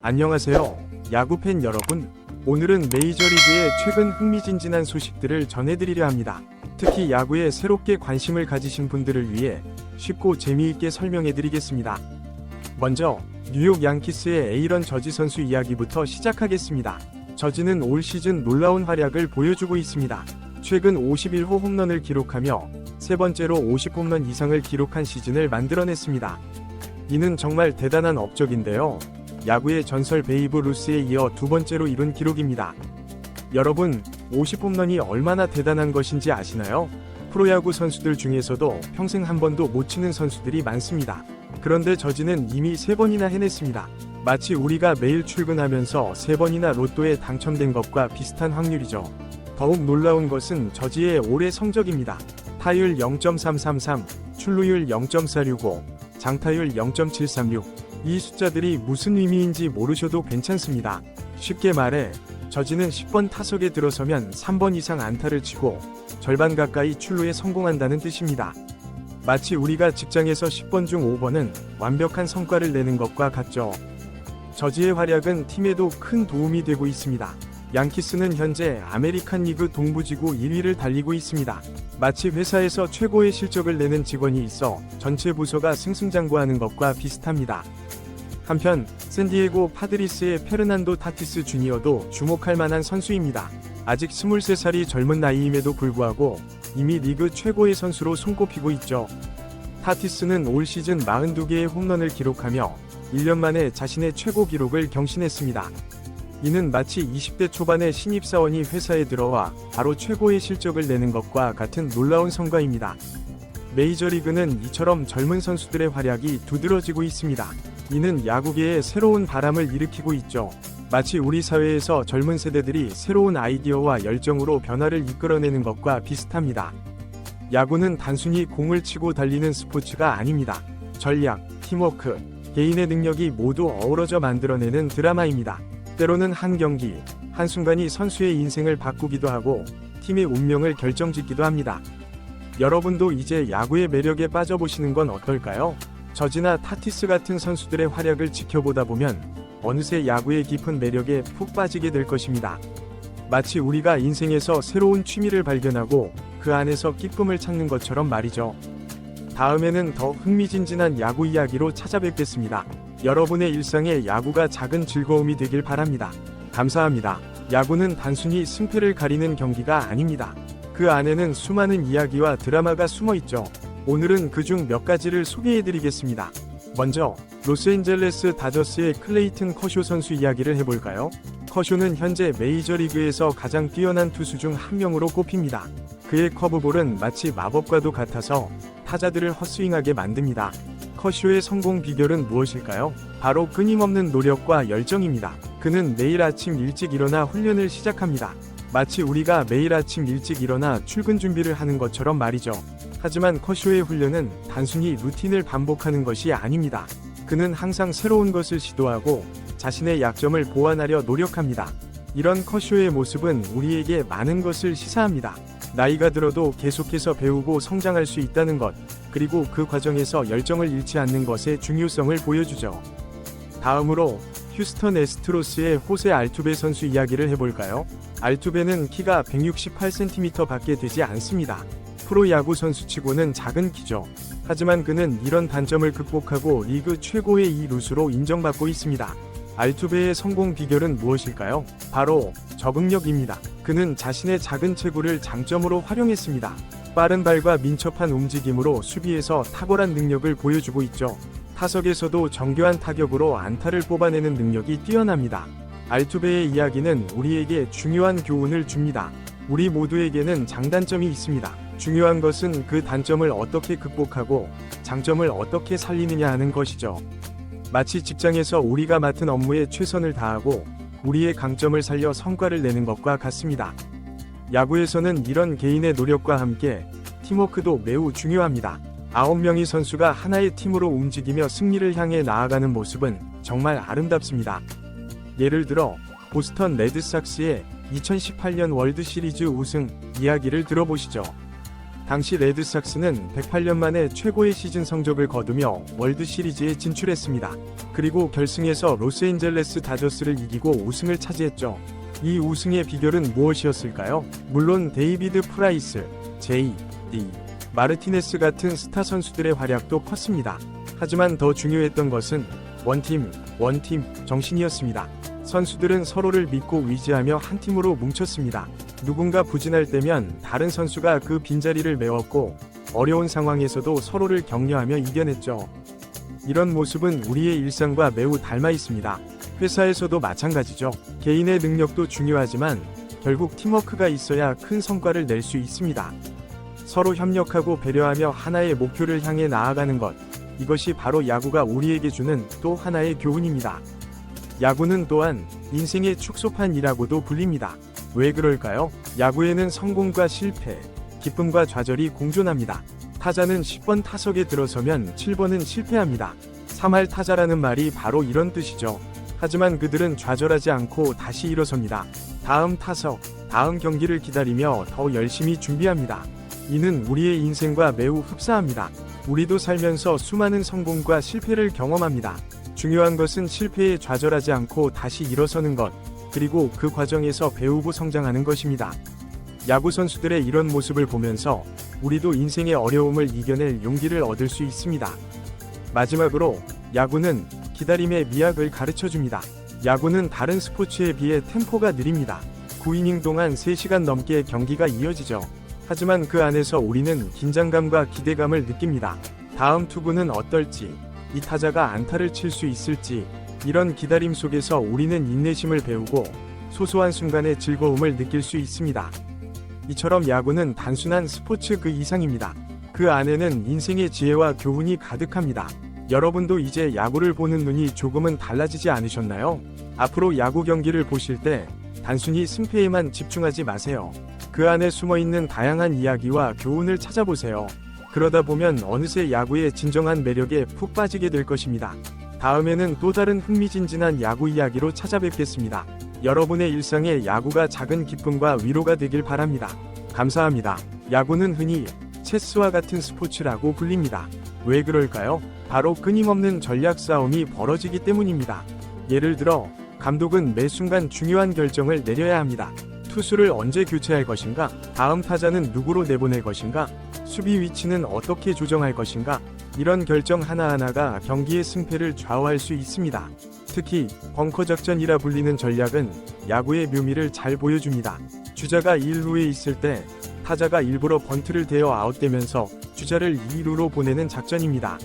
안녕하세요, 야구팬 여러분. 오늘은 메이저리그의 최근 흥미진진한 소식들을 전해드리려 합니다. 특히 야구에 새롭게 관심을 가지신 분들을 위해 쉽고 재미있게 설명해드리겠습니다. 먼저 뉴욕 양키스의 에이런 저지 선수 이야기부터 시작하겠습니다. 저지는 올 시즌 놀라운 활약을 보여주고 있습니다. 최근 51호 홈런을 기록하며 세 번째로 50홈런 이상을 기록한 시즌을 만들어냈습니다. 이는 정말 대단한 업적인데요. 야구의 전설 베이브 루스에 이어 두 번째로 이룬 기록입니다. 여러분, 50홈런이 얼마나 대단한 것인지 아시나요? 프로야구 선수들 중에서도 평생 한 번도 못 치는 선수들이 많습니다. 그런데 저지는 이미 3번이나 해냈습니다. 마치 우리가 매일 출근하면서 3번이나 로또에 당첨된 것과 비슷한 확률이죠. 더욱 놀라운 것은 저지의 올해 성적입니다. 타율 0.333, 출루율 0.465, 장타율 0.736. 이 숫자들이 무슨 의미인지 모르셔도 괜찮습니다. 쉽게 말해 저지는 10번 타석에 들어서면 3번 이상 안타를 치고 절반 가까이 출루에 성공한다는 뜻입니다. 마치 우리가 직장에서 10번 중 5번은 완벽한 성과를 내는 것과 같죠. 저지의 활약은 팀에도 큰 도움이 되고 있습니다. 양키스는 현재 아메리칸 리그 동부지구 1위를 달리고 있습니다. 마치 회사에서 최고의 실적을 내는 직원이 있어 전체 부서가 승승장구하는 것과 비슷합니다. 한편 샌디에고 파드리스의 페르난도 타티스 주니어도 주목할 만한 선수입니다. 아직 23살이 젊은 나이임에도 불구하고 이미 리그 최고의 선수로 손꼽히고 있죠. 타티스는 올 시즌 42개의 홈런을 기록하며 1년 만에 자신의 최고 기록을 경신했습니다. 이는 마치 20대 초반의 신입사원이 회사에 들어와 바로 최고의 실적을 내는 것과 같은 놀라운 성과입니다. 메이저리그는 이처럼 젊은 선수들의 활약이 두드러지고 있습니다. 이는 야구계에 새로운 바람을 일으키고 있죠. 마치 우리 사회에서 젊은 세대들이 새로운 아이디어와 열정으로 변화를 이끌어내는 것과 비슷합니다. 야구는 단순히 공을 치고 달리는 스포츠가 아닙니다. 전략, 팀워크, 개인의 능력이 모두 어우러져 만들어내는 드라마입니다. 때로는 한 경기, 한순간이 선수의 인생을 바꾸기도 하고 팀의 운명을 결정짓기도 합니다. 여러분도 이제 야구의 매력에 빠져보시는 건 어떨까요? 저지나 타티스 같은 선수들의 활약을 지켜보다 보면 어느새 야구의 깊은 매력에 푹 빠지게 될 것입니다. 마치 우리가 인생에서 새로운 취미를 발견하고 그 안에서 기쁨을 찾는 것처럼 말이죠. 다음에는 더 흥미진진한 야구 이야기로 찾아뵙겠습니다. 여러분의 일상에 야구가 작은 즐거움이 되길 바랍니다. 감사합니다. 야구는 단순히 승패를 가리는 경기가 아닙니다. 그 안에는 수많은 이야기와 드라마가 숨어 있죠. 오늘은 그중 몇 가지를 소개해드리겠습니다. 먼저 로스앤젤레스 다저스의 클레이튼 커쇼 선수 이야기를 해볼까요? 커쇼는 현재 메이저리그에서 가장 뛰어난 투수 중 한 명으로 꼽힙니다. 그의 커브볼은 마치 마법과도 같아서 타자들을 헛스윙하게 만듭니다. 커쇼의 성공 비결은 무엇일까요? 바로 끊임없는 노력과 열정입니다. 그는 매일 아침 일찍 일어나 훈련을 시작합니다. 마치 우리가 매일 아침 일찍 일어나 출근 준비를 하는 것처럼 말이죠. 하지만 커쇼의 훈련은 단순히 루틴을 반복하는 것이 아닙니다. 그는 항상 새로운 것을 시도하고 자신의 약점을 보완하려 노력합니다. 이런 커쇼의 모습은 우리에게 많은 것을 시사합니다. 나이가 들어도 계속해서 배우고 성장할 수 있다는 것, 그리고 그 과정에서 열정을 잃지 않는 것의 중요성을 보여주죠. 다음으로 휴스턴 애스트로스의 호세 알투베 선수 이야기를 해볼까요? 알투베는 키가 168cm 밖에 되지 않습니다. 프로야구 선수치고는 작은 키죠. 하지만 그는 이런 단점을 극복하고 리그 최고의 2루수로 인정받고 있습니다. 알투베의 성공 비결은 무엇일까요? 바로 적응력입니다. 그는 자신의 작은 체구를 장점으로 활용했습니다. 빠른 발과 민첩한 움직임으로 수비에서 탁월한 능력을 보여주고 있죠. 타석에서도 정교한 타격으로 안타를 뽑아내는 능력이 뛰어납니다. 알투베의 이야기는 우리에게 중요한 교훈을 줍니다. 우리 모두에게는 장단점이 있습니다. 중요한 것은 그 단점을 어떻게 극복하고 장점을 어떻게 살리느냐 하는 것이죠. 마치 직장에서 우리가 맡은 업무에 최선을 다하고 우리의 강점을 살려 성과를 내는 것과 같습니다. 야구에서는 이런 개인의 노력과 함께 팀워크도 매우 중요합니다. 9명의 선수가 하나의 팀으로 움직이며 승리를 향해 나아가는 모습은 정말 아름답습니다. 예를 들어 보스턴 레드삭스의 2018년 월드시리즈 우승 이야기를 들어보시죠. 당시 레드삭스는 108년 만에 최고의 시즌 성적을 거두며 월드 시리즈에 진출했습니다. 그리고 결승에서 로스앤젤레스 다저스를 이기고 우승을 차지했죠. 이 우승의 비결은 무엇이었을까요? 물론 데이비드 프라이스, J.D. 마르티네스 같은 스타 선수들의 활약도 컸습니다. 하지만 더 중요했던 것은 원팀 정신이었습니다. 선수들은 서로를 믿고 의지하며 한 팀으로 뭉쳤습니다. 누군가 부진할 때면 다른 선수가 그 빈자리를 메웠고 어려운 상황에서도 서로를 격려하며 이겨냈죠. 이런 모습은 우리의 일상과 매우 닮아 있습니다. 회사에서도 마찬가지죠. 개인의 능력도 중요하지만 결국 팀워크가 있어야 큰 성과를 낼 수 있습니다. 서로 협력하고 배려하며 하나의 목표를 향해 나아가는 것, 이것이 바로 야구가 우리에게 주는 또 하나의 교훈입니다. 야구는 또한 인생의 축소판이라고도 불립니다. 왜 그럴까요? 야구에는 성공과 실패, 기쁨과 좌절이 공존합니다. 타자는 10번 타석에 들어서면 7번은 실패합니다. 3할 타자라는 말이 바로 이런 뜻이죠. 하지만 그들은 좌절하지 않고 다시 일어섭니다. 다음 타석, 다음 경기를 기다리며 더 열심히 준비합니다. 이는 우리의 인생과 매우 흡사합니다. 우리도 살면서 수많은 성공과 실패를 경험합니다. 중요한 것은 실패에 좌절하지 않고 다시 일어서는 것, 그리고 그 과정에서 배우고 성장하는 것입니다. 야구 선수들의 이런 모습을 보면서 우리도 인생의 어려움을 이겨낼 용기를 얻을 수 있습니다. 마지막으로 야구는 기다림의 미학을 가르쳐줍니다. 야구는 다른 스포츠에 비해 템포가 느립니다. 9이닝 동안 3시간 넘게 경기가 이어지죠. 하지만 그 안에서 우리는 긴장감과 기대감을 느낍니다. 다음 투구는 어떨지, 이 타자가 안타를 칠 수 있을지, 이런 기다림 속에서 우리는 인내심을 배우고 소소한 순간의 즐거움을 느낄 수 있습니다. 이처럼 야구는 단순한 스포츠 그 이상입니다. 그 안에는 인생의 지혜와 교훈이 가득합니다. 여러분도 이제 야구를 보는 눈이 조금은 달라지지 않으셨나요? 앞으로 야구 경기를 보실 때 단순히 승패에만 집중하지 마세요. 그 안에 숨어있는 다양한 이야기와 교훈을 찾아보세요. 그러다 보면 어느새 야구의 진정한 매력에 푹 빠지게 될 것입니다. 다음에는 또 다른 흥미진진한 야구 이야기로 찾아뵙겠습니다. 여러분의 일상에 야구가 작은 기쁨과 위로가 되길 바랍니다. 감사합니다. 야구는 흔히 체스와 같은 스포츠라고 불립니다. 왜 그럴까요? 바로 끊임없는 전략 싸움이 벌어지기 때문입니다. 예를 들어 감독은 매 순간 중요한 결정을 내려야 합니다. 투수를 언제 교체할 것인가? 다음 타자는 누구로 내보낼 것인가? 수비 위치는 어떻게 조정할 것인가? 이런 결정 하나하나가 경기의 승패를 좌우할 수 있습니다. 특히 벙커 작전이라 불리는 전략은 야구의 묘미를 잘 보여줍니다. 주자가 1루에 있을 때 타자가 일부러 번트를 대어 아웃되면서 주자를 2루로 보내는 작전입니다.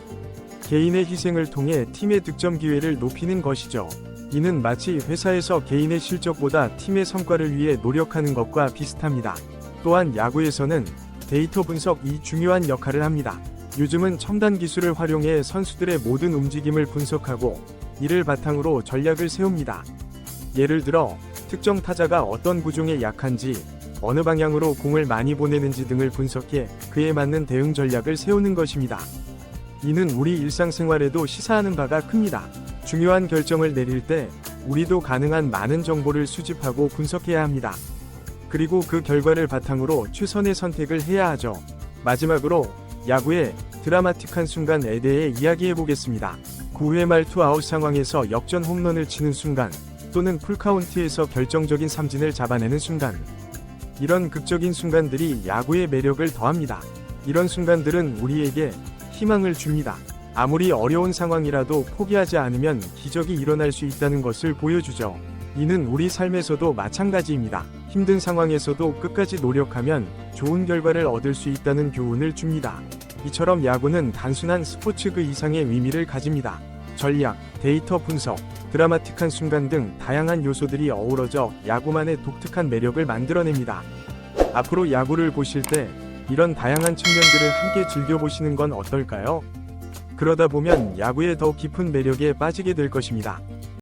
개인의 희생을 통해 팀의 득점 기회를 높이는 것이죠. 이는 마치 회사에서 개인의 실적보다 팀의 성과를 위해 노력하는 것과 비슷합니다. 또한 야구에서는 데이터 분석이 중요한 역할을 합니다. 요즘은 첨단 기술을 활용해 선수들의 모든 움직임을 분석하고 이를 바탕으로 전략을 세웁니다. 예를 들어 특정 타자가 어떤 구종에 약한지, 어느 방향으로 공을 많이 보내는지 등을 분석해 그에 맞는 대응 전략을 세우는 것입니다. 이는 우리 일상생활에도 시사하는 바가 큽니다. 중요한 결정을 내릴 때 우리도 가능한 많은 정보를 수집하고 분석해야 합니다. 그리고 그 결과를 바탕으로 최선의 선택을 해야 하죠. 마지막으로 야구의 드라마틱한 순간에 대해 이야기해 보겠습니다. 9회 말 투아웃 상황에서 역전 홈런을 치는 순간, 또는 풀카운트에서 결정적인 삼진을 잡아내는 순간. 이런 극적인 순간들이 야구의 매력을 더합니다. 이런 순간들은 우리에게 희망을 줍니다. 아무리 어려운 상황이라도 포기하지 않으면 기적이 일어날 수 있다는 것을 보여주죠. 이는 우리 삶에서도 마찬가지입니다. 힘든 상황에서도 끝까지 노력하면 좋은 결과를 얻을 수 있다는 교훈을 줍니다. 이처럼 야구는 단순한 스포츠 그 이상의 의미를 가집니다. 전략, 데이터 분석, 드라마틱한 순간 등 다양한 요소들이 어우러져 야구만의 독특한 매력을 만들어냅니다. 앞으로 야구를 보실 때 이런 다양한 측면들을 함께 즐겨보시는 건 어떨까요? 그러다 보면 야구의 더 깊은 매력에 빠지게 될 것입니다.